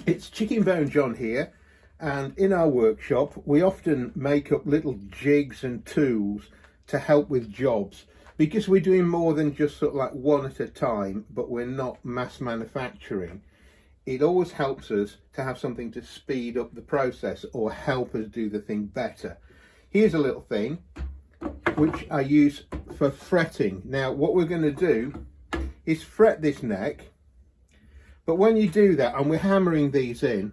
It's ChickenboneJohn here, and in our workshop we often make up little jigs and tools to help with jobs, because we're doing more than just sort of like one at a time, but we're not mass manufacturing. It always helps us to have something to speed up the process or help us do the thing better. Here's a little thing which I use for fretting. Now what we're going to do is fret this neck, but when you do that, and we're hammering these in,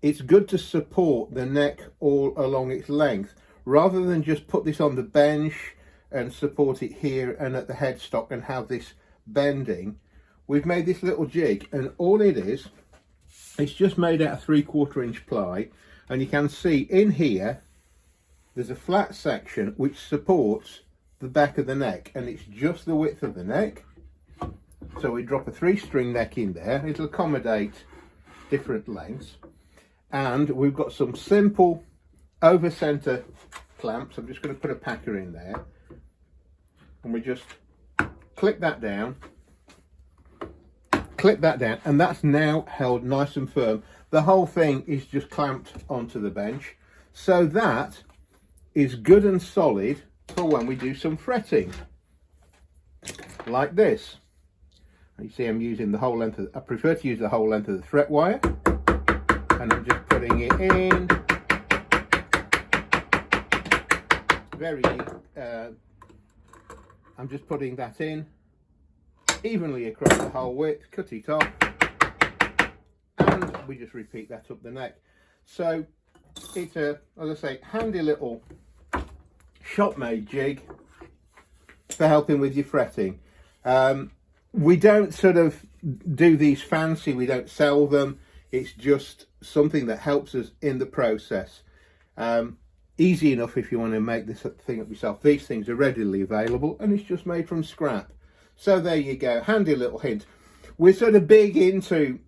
it's good to support the neck all along its length, rather than just put this on the bench and support it here and at the headstock and have this bending. We've made this little jig, and all it is, it's just made out of 3/4 inch ply, and you can see in here there's a flat section which supports the back of the neck, and it's just the width of the neck. So we drop a 3-string neck in there. It'll accommodate different lengths, and we've got some simple over center clamps. I'm just going to put a packer in there, and we just clip that down, and that's now held nice and firm. The whole thing is just clamped onto the bench, so that is good and solid for when we do some fretting like this. You see I'm using the whole length of, I prefer to use the whole length of the fret wire, and I'm just putting it in very I'm just putting that in evenly across the whole width, cut it off, and we just repeat that up the neck. So it's a, as I say, handy little shop made jig for helping with your fretting. We don't sort of do these fancy, we don't sell them. It's just something that helps us in the process. Easy enough if you want to make this thing up yourself. These things are readily available, and it's just made from scrap. So there you go, handy little hint. We're sort of big into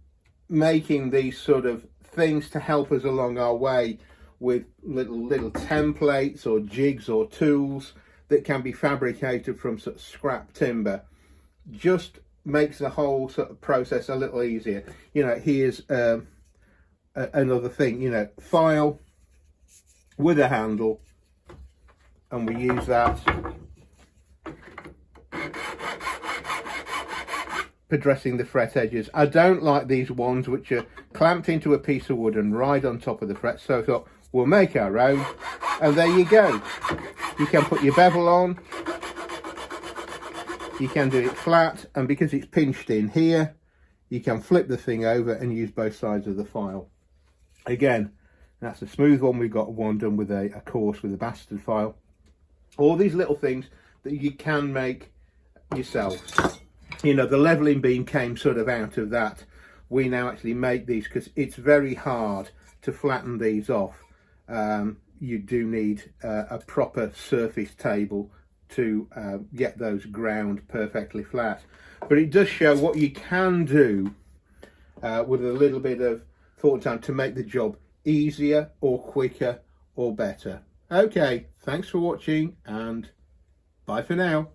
making these sort of things to help us along our way with little templates or jigs or tools that can be fabricated from sort of scrap timber. Just makes the whole sort of process a little easier. You know, here's another thing, you know, file with a handle, and we use that for dressing the fret edges. I don't like these ones which are clamped into a piece of wood and right on top of the fret, so I thought we'll make our own, and there you go. You can put your bevel on, you can do it flat, and because it's pinched in here, you can flip the thing over and use both sides of the file. Again, that's a smooth one. We've got one done with a coarse with a bastard file. All these little things that you can make yourself. You know, the leveling beam came sort of out of that. We now actually make these because it's very hard to flatten these off. You do need a proper surface table to get those ground perfectly flat, but it does show what you can do with a little bit of thought and time to make the job easier or quicker or better. Okay, thanks for watching, and bye for now.